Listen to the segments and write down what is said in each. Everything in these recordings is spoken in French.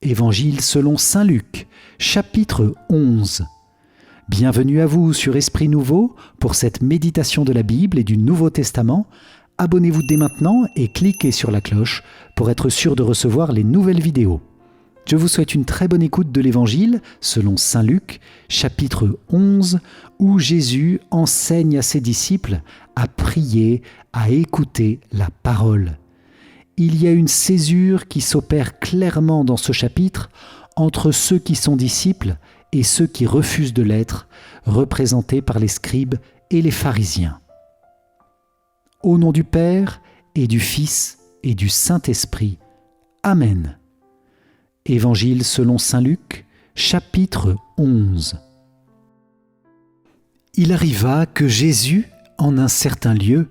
Évangile selon saint Luc, chapitre 11. Bienvenue à vous sur Esprit Nouveau pour cette méditation de la Bible et du Nouveau Testament. Abonnez-vous dès maintenant et cliquez sur la cloche pour être sûr de recevoir les nouvelles vidéos. Je vous souhaite une très bonne écoute de l'Évangile selon saint Luc, chapitre 11, où Jésus enseigne à ses disciples à prier, à écouter la parole. Il y a une césure qui s'opère clairement dans ce chapitre entre ceux qui sont disciples et ceux qui refusent de l'être, représentés par les scribes et les pharisiens. Au nom du Père et du Fils et du Saint-Esprit. Amen. Évangile selon saint Luc, chapitre 11. Il arriva que Jésus, en un certain lieu,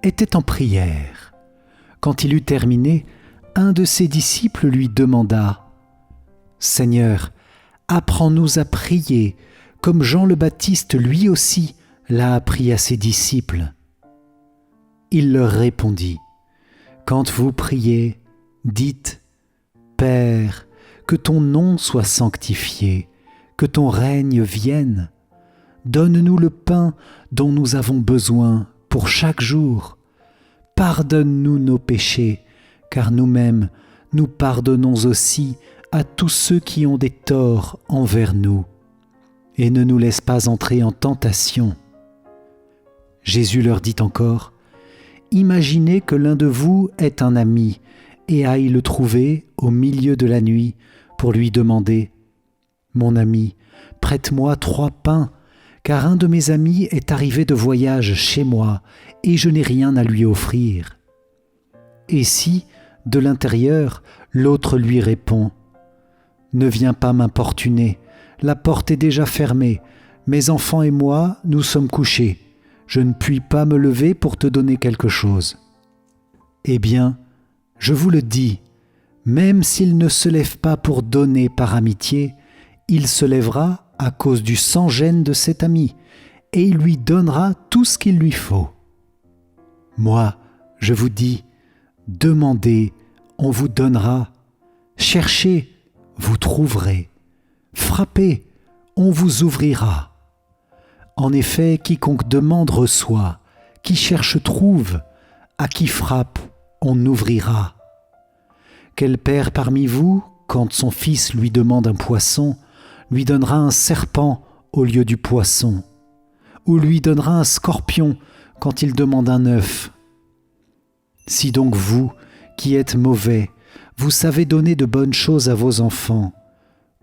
était en prière. Quand il eut terminé, un de ses disciples lui demanda « Seigneur, apprends-nous à prier, comme Jean le Baptiste lui aussi l'a appris à ses disciples. » Il leur répondit « Quand vous priez, dites « Père, que ton nom soit sanctifié, que ton règne vienne. Donne-nous le pain dont nous avons besoin pour chaque jour. Pardonne-nous nos péchés, car nous-mêmes, nous pardonnons aussi à tous ceux qui ont des torts envers nous. Et ne nous laisse pas entrer en tentation. » Jésus leur dit encore, « Imaginez que l'un de vous est un ami et aille le trouver au milieu de la nuit pour lui demander « Mon ami, prête-moi 3 pains, car un de mes amis est arrivé de voyage chez moi et je n'ai rien à lui offrir. » Et si, de l'intérieur, l'autre lui répond « Ne viens pas m'importuner, la porte est déjà fermée, mes enfants et moi, nous sommes couchés, je ne puis pas me lever pour te donner quelque chose. » Eh bien, je vous le dis, même s'il ne se lève pas pour donner par amitié, il se lèvera à cause du sans-gêne de cet ami, et il lui donnera tout ce qu'il lui faut. Moi, je vous dis, demandez, on vous donnera. Cherchez, vous trouverez. Frappez, on vous ouvrira. En effet, quiconque demande reçoit, qui cherche trouve, à qui frappe, on ouvrira. Quel père parmi vous, quand son fils lui demande un poisson, lui donnera un serpent au lieu du poisson, ou lui donnera un scorpion quand il demande un œuf? Si donc vous, qui êtes mauvais, vous savez donner de bonnes choses à vos enfants,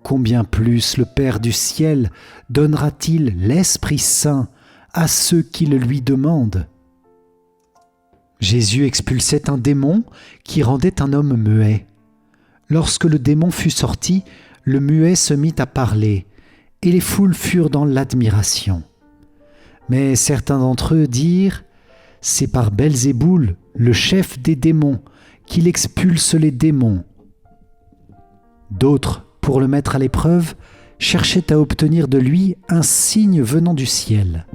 combien plus le Père du ciel donnera-t-il l'Esprit Saint à ceux qui le lui demandent? Jésus expulsait un démon qui rendait un homme muet. Lorsque le démon fut sorti, le muet se mit à parler, et les foules furent dans l'admiration. Mais certains d'entre eux dirent « C'est par Belzéboul, le chef des démons, qu'il expulse les démons. » D'autres, pour le mettre à l'épreuve, cherchaient à obtenir de lui un signe venant du ciel.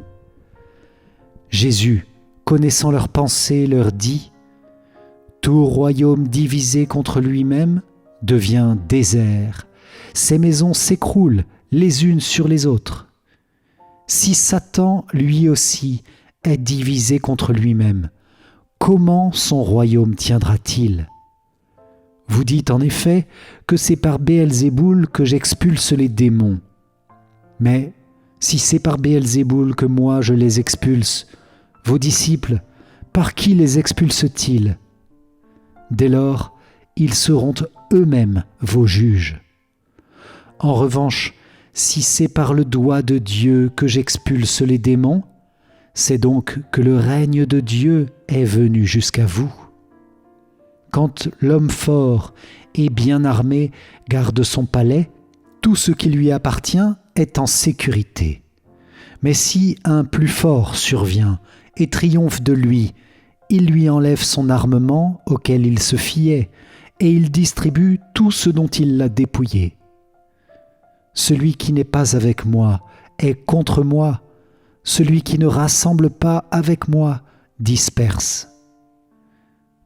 Jésus, connaissant leurs pensées, leur dit « Tout royaume divisé contre lui-même devient désert. Ses maisons s'écroulent les unes sur les autres. Si Satan, lui aussi, est divisé contre lui-même, comment son royaume tiendra-t-il? Vous dites en effet que c'est par Béelzéboul que j'expulse les démons. Mais si c'est par Béelzéboul que moi je les expulse, vos disciples, par qui les expulsent-ils? Dès lors, ils seront eux-mêmes vos juges. En revanche, si c'est par le doigt de Dieu que j'expulse les démons, c'est donc que le règne de Dieu est venu jusqu'à vous. Quand l'homme fort et bien armé garde son palais, tout ce qui lui appartient est en sécurité. Mais si un plus fort survient et triomphe de lui, il lui enlève son armement auquel il se fiait, et il distribue tout ce dont il l'a dépouillé. Celui qui n'est pas avec moi est contre moi, celui qui ne rassemble pas avec moi disperse.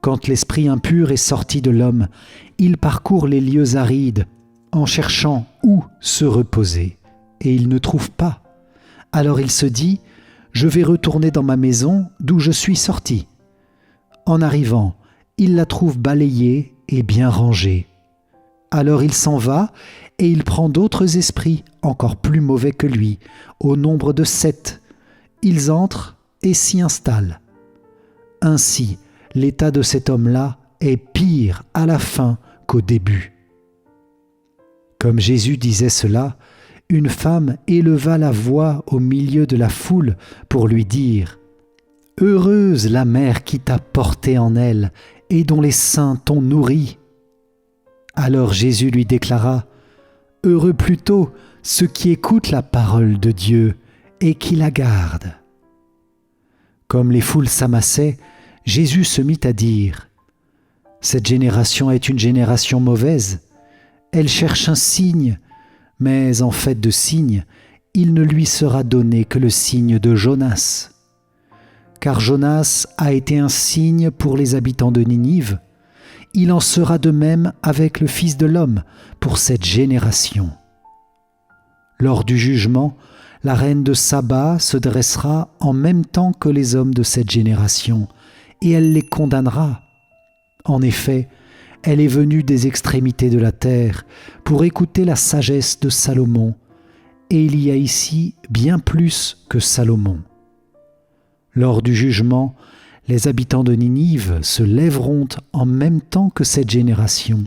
Quand l'esprit impur est sorti de l'homme, il parcourt les lieux arides en cherchant où se reposer, et il ne trouve pas. Alors il se dit, « Je vais retourner dans ma maison d'où je suis sorti. » En arrivant, il la trouve balayée et bien rangée. Alors il s'en va et il prend d'autres esprits encore plus mauvais que lui, au nombre de 7. Ils entrent et s'y installent. Ainsi, l'état de cet homme-là est pire à la fin qu'au début. Comme Jésus disait cela, une femme éleva la voix au milieu de la foule pour lui dire « Heureuse la mère qui t'a porté en elle et dont les seins t'ont nourri. » Alors Jésus lui déclara « Heureux plutôt ceux qui écoutent la parole de Dieu et qui la gardent. » Comme les foules s'amassaient, Jésus se mit à dire « Cette génération est une génération mauvaise. Elle cherche un signe, mais en fait de signe, il ne lui sera donné que le signe de Jonas. Car Jonas a été un signe pour les habitants de Ninive. Il en sera de même avec le Fils de l'homme pour cette génération. Lors du jugement, la reine de Saba se dressera en même temps que les hommes de cette génération, et elle les condamnera. En effet, elle est venue des extrémités de la terre pour écouter la sagesse de Salomon, et il y a ici bien plus que Salomon. Lors du jugement, les habitants de Ninive se lèveront en même temps que cette génération,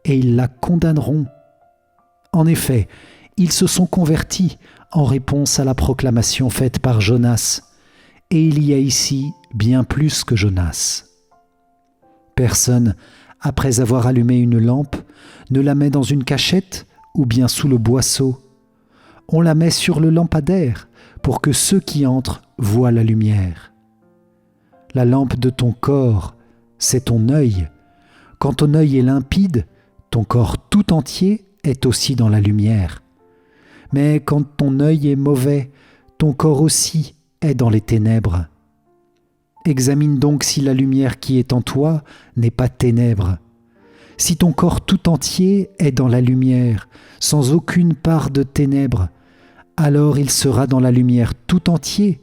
et ils la condamneront. En effet, ils se sont convertis en réponse à la proclamation faite par Jonas, et il y a ici bien plus que Jonas. Personne, après avoir allumé une lampe, ne la met dans une cachette ou bien sous le boisseau. On la met sur le lampadaire pour que ceux qui entrent voient la lumière. La lampe de ton corps, c'est ton œil. Quand ton œil est limpide, ton corps tout entier est aussi dans la lumière. Mais quand ton œil est mauvais, ton corps aussi est dans les ténèbres. Examine donc si la lumière qui est en toi n'est pas ténèbres. Si ton corps tout entier est dans la lumière, sans aucune part de ténèbres, alors il sera dans la lumière tout entier,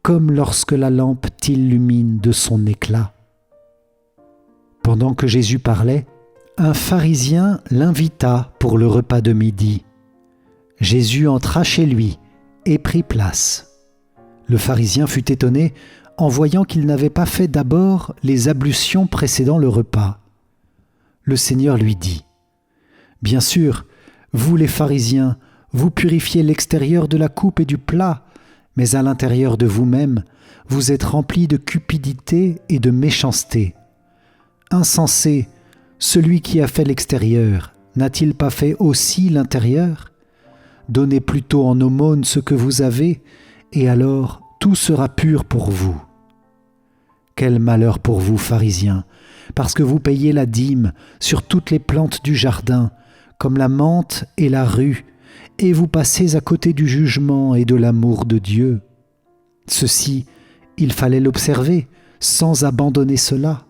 comme lorsque la lampe t'illumine de son éclat. Pendant que Jésus parlait, un pharisien l'invita pour le repas de midi. Jésus entra chez lui et prit place. Le pharisien fut étonné en voyant qu'il n'avait pas fait d'abord les ablutions précédant le repas. Le Seigneur lui dit « Bien sûr, vous les pharisiens, vous purifiez l'extérieur de la coupe et du plat, mais à l'intérieur de vous-même, vous êtes remplis de cupidité et de méchanceté. Insensé, celui qui a fait l'extérieur, n'a-t-il pas fait aussi l'intérieur ? Donnez plutôt en aumône ce que vous avez, et alors tout sera pur pour vous. Quel malheur pour vous, pharisiens, parce que vous payez la dîme sur toutes les plantes du jardin, comme la menthe et la rue, et vous passez à côté du jugement et de l'amour de Dieu. Ceci, il fallait l'observer, sans abandonner cela.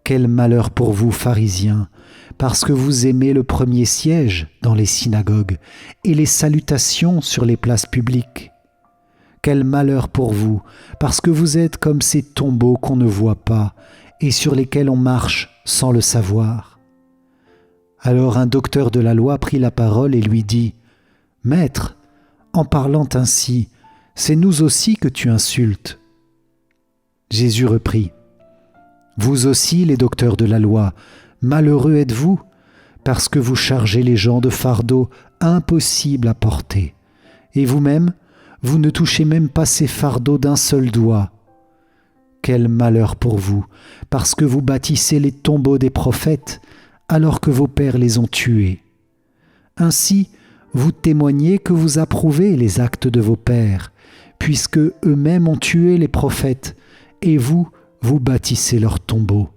Quel malheur pour vous, pharisiens, parce que vous aimez le premier siège dans les synagogues et les salutations sur les places publiques. Quel malheur pour vous, parce que vous êtes comme ces tombeaux qu'on ne voit pas et sur lesquels on marche sans le savoir. Alors un docteur de la loi prit la parole et lui dit « Maître, en parlant ainsi, c'est nous aussi que tu insultes. » Jésus reprit « Vous aussi, les docteurs de la loi, malheureux êtes-vous, parce que vous chargez les gens de fardeaux impossibles à porter, et vous-même, vous ne touchez même pas ces fardeaux d'un seul doigt. Quel malheur pour vous, parce que vous bâtissez les tombeaux des prophètes, alors que vos pères les ont tués. Ainsi, vous témoignez que vous approuvez les actes de vos pères, puisque eux-mêmes ont tué les prophètes, et vous, vous bâtissez leurs tombeaux.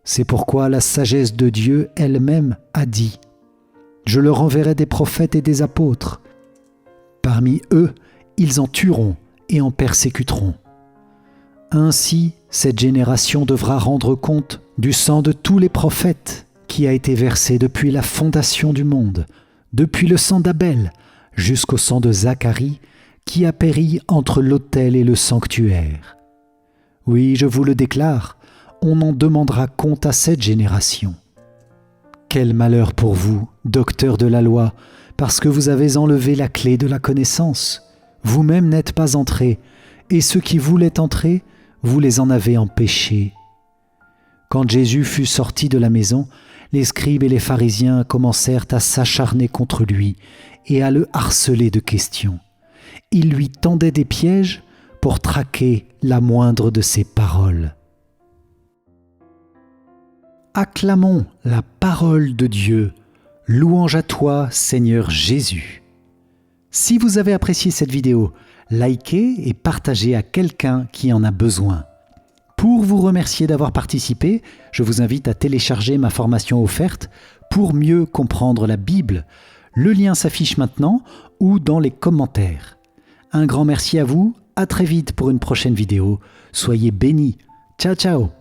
C'est pourquoi la sagesse de Dieu elle-même a dit « Je leur enverrai des prophètes et des apôtres. Parmi eux, ils en tueront et en persécuteront. Ainsi, cette génération devra rendre compte du sang de tous les prophètes, qui a été versé depuis la fondation du monde, depuis le sang d'Abel jusqu'au sang de Zacharie, qui a péri entre l'autel et le sanctuaire. Oui, je vous le déclare, on en demandera compte à cette génération. Quel malheur pour vous, docteurs de la loi, parce que vous avez enlevé la clé de la connaissance. Vous-même n'êtes pas entrés, et ceux qui voulaient entrer, vous les en avez empêchés. Quand Jésus fut sorti de la maison, les scribes et les pharisiens commencèrent à s'acharner contre lui et à le harceler de questions. Ils lui tendaient des pièges pour traquer la moindre de ses paroles. Acclamons la parole de Dieu. Louange à toi, Seigneur Jésus. Si vous avez apprécié cette vidéo, likez et partagez à quelqu'un qui en a besoin. Pour vous remercier d'avoir participé, je vous invite à télécharger ma formation offerte pour mieux comprendre la Bible. Le lien s'affiche maintenant ou dans les commentaires. Un grand merci à vous, à très vite pour une prochaine vidéo. Soyez bénis. Ciao ciao.